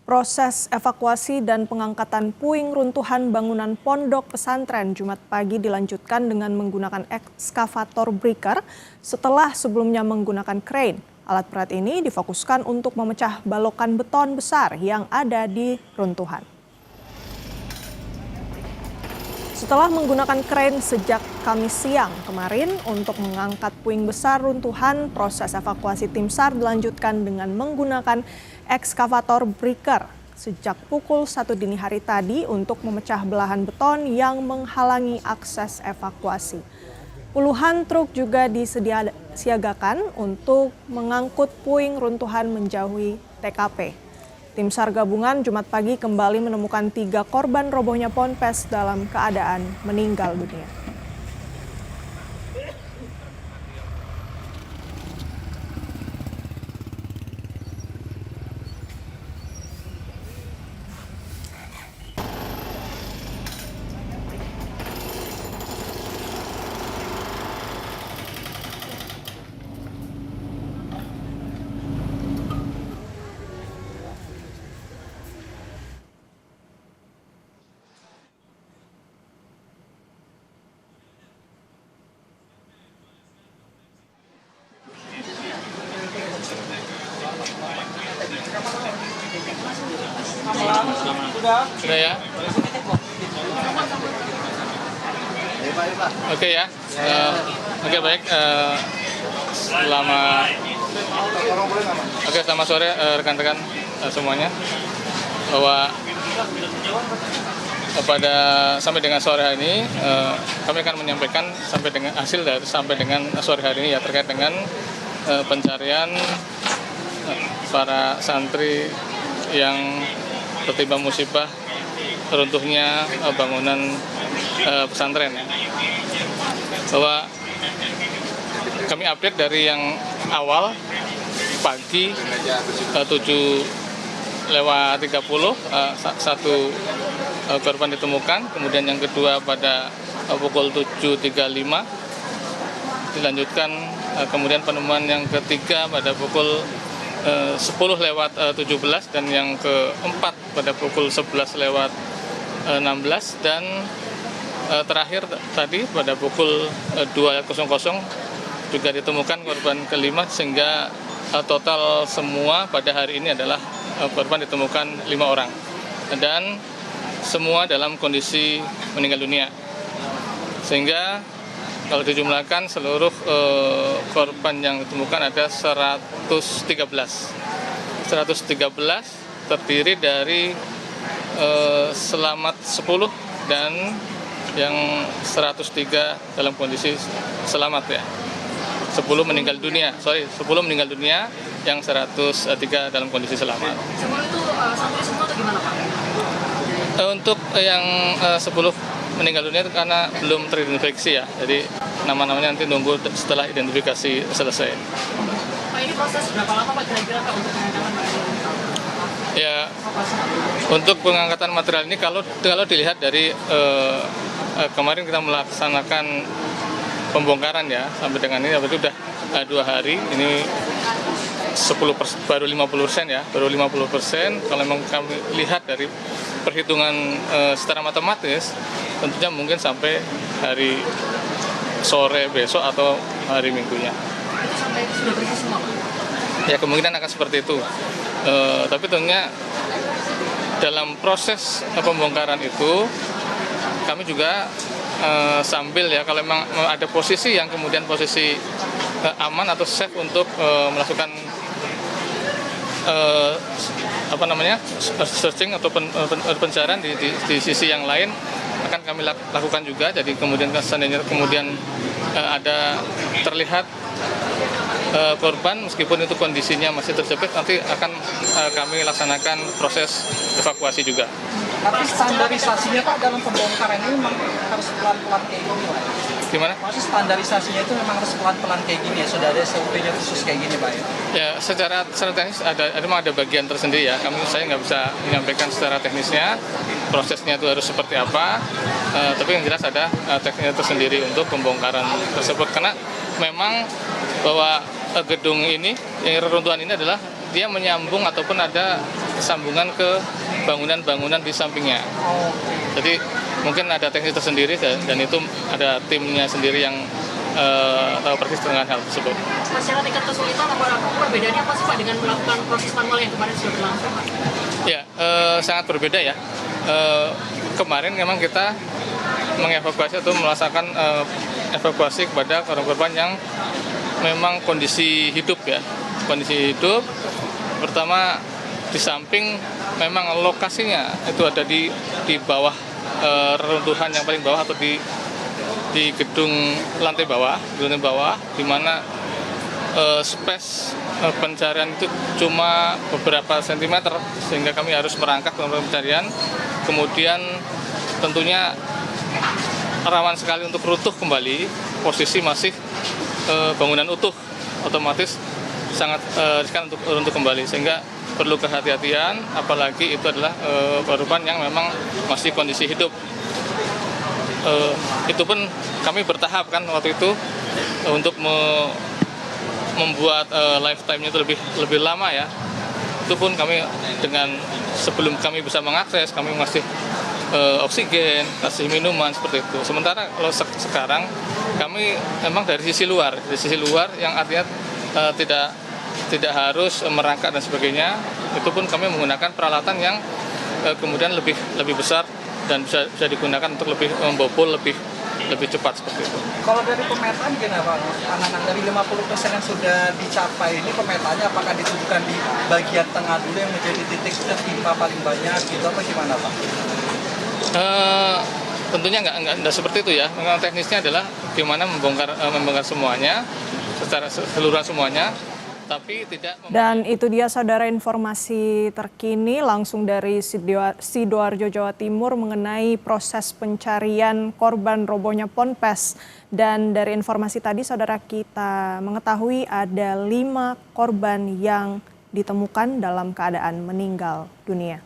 Proses evakuasi dan pengangkatan puing runtuhan bangunan pondok pesantren Jumat pagi dilanjutkan dengan menggunakan ekskavator breaker setelah sebelumnya menggunakan crane. Alat berat ini difokuskan untuk memecah balokan beton besar yang ada di runtuhan. Setelah menggunakan crane sejak Kamis siang kemarin untuk mengangkat puing besar runtuhan, proses evakuasi tim SAR dilanjutkan dengan menggunakan ekskavator breaker sejak pukul 1 dini hari tadi untuk memecah belahan beton yang menghalangi akses evakuasi. Puluhan truk juga disiagakan untuk mengangkut puing runtuhan menjauhi TKP. Tim SAR gabungan Jumat pagi kembali menemukan 3 korban robohnya ponpes dalam keadaan meninggal dunia. Sudah ya? Oke ya. Oke baik. Selamat sore rekan-rekan semuanya. Bahwa sampai dengan sore hari ini kami akan menyampaikan sampai dengan sore hari ini ya terkait dengan pencarian para santri yang tertimpa musibah runtuhnya bangunan pesantren. Bahwa kami update dari yang awal pagi 7:30 satu korban ditemukan, kemudian yang kedua pada pukul 7.35 dilanjutkan, kemudian penemuan yang ketiga pada pukul 10:17 dan yang keempat pada pukul 11:16 dan terakhir tadi pada pukul 2.00 juga ditemukan korban kelima, sehingga total semua pada hari ini adalah korban ditemukan 5 orang dan semua dalam kondisi meninggal dunia, sehingga kalau dijumlahkan seluruh korban yang ditemukan ada 113 terdiri dari selamat 10 dan yang 103 dalam kondisi selamat ya. 10 meninggal dunia, yang 103 dalam kondisi selamat. Semua itu santri semua atau gimana Pak? Untuk yang 10 meninggal dunia itu karena belum teridentifikasi ya, jadi nama-namanya nanti nunggu setelah identifikasi selesai. Pak, ini proses berapa lama Pak kira-kira Pak untuk pengangkatan material? Ya, untuk pengangkatan material ini kalau dilihat dari kemarin kita melaksanakan pembongkaran ya, sampai dengan ini sudah 2 hari, ini baru 50% ya, baru 50%. Kalau memang kami lihat dari perhitungan secara matematis, tentunya mungkin sampai hari sore besok atau hari minggunya. Itu sampai sudah bersih semua Pak? Ya kemungkinan akan seperti itu. Tapi tentunya dalam proses pembongkaran itu kami juga sambil ya, kalau memang ada posisi yang kemudian posisi aman atau safe untuk melakukan searching atau pencarian di sisi yang lain akan kami lakukan juga. Jadi kemudian seandainya ada terlihat korban meskipun itu kondisinya masih terjepit, nanti akan kami laksanakan proses evakuasi juga. Tapi standarisasinya Pak dalam pembongkaran ini memang harus pelan-pelan kayak gini Pak? Gimana? Maksudnya standarisasinya itu memang harus pelan-pelan kayak gini ya? Sudah ada SOP-nya khusus kayak gini Pak ya? Ya, secara teknis memang ada bagian tersendiri ya. Saya nggak bisa menyampaikan secara teknisnya, prosesnya itu harus seperti apa. Tapi yang jelas ada teknisnya tersendiri untuk pembongkaran tersebut. Karena memang bahwa gedung ini, yang reruntuhan ini adalah dia menyambung ataupun ada sambungan ke bangunan-bangunan di sampingnya. Jadi mungkin ada teknis tersendiri dan itu ada timnya sendiri yang tahu persis dengan hal tersebut. Secara tingkat kesulitan apa perbedaannya apa sih Pak dengan melakukan proses manual yang kemarin sudah berlangsung Pak? Ya, sangat berbeda ya. Kemarin memang kita mengevakuasi atau melaksanakan evakuasi kepada korban-korban yang memang kondisi hidup ya. Kondisi hidup, pertama di samping memang lokasinya itu ada di bawah reruntuhan yang paling bawah atau di gedung lantai bawah, di mana space pencarian itu cuma beberapa sentimeter sehingga kami harus merangkak dalam pencarian. Kemudian tentunya rawan sekali untuk runtuh kembali, posisi masih bangunan utuh, otomatis sangat riskan untuk kembali, sehingga perlu kehati-hatian, apalagi itu adalah korban yang memang masih kondisi hidup. Itu pun kami bertahap kan waktu itu untuk membuat lifetime-nya itu lebih lama ya. Itu pun kami dengan sebelum kami bisa mengakses, kami masih oksigen, kasih minuman seperti itu. Sementara kalau sekarang kami memang dari sisi luar yang artinya tidak harus merangkak dan sebagainya. Itu pun kami menggunakan peralatan yang kemudian lebih besar dan bisa digunakan untuk lebih membobol lebih cepat seperti itu. Kalau dari pemetaan gimana Pak? Anak-anak dari 50% yang sudah dicapai ini pemetaannya apakah ditujukan di bagian tengah dulu yang menjadi titik tertimpa paling banyak gitu apa gimana Pak? Tentunya nggak seperti itu ya. Memang teknisnya adalah gimana membongkar semuanya secara keseluruhan semuanya. Tapi tidak. Dan itu dia saudara informasi terkini langsung dari Sidoarjo, Jawa Timur mengenai proses pencarian korban robohnya Ponpes. Dan dari informasi tadi saudara kita mengetahui ada 5 korban yang ditemukan dalam keadaan meninggal dunia.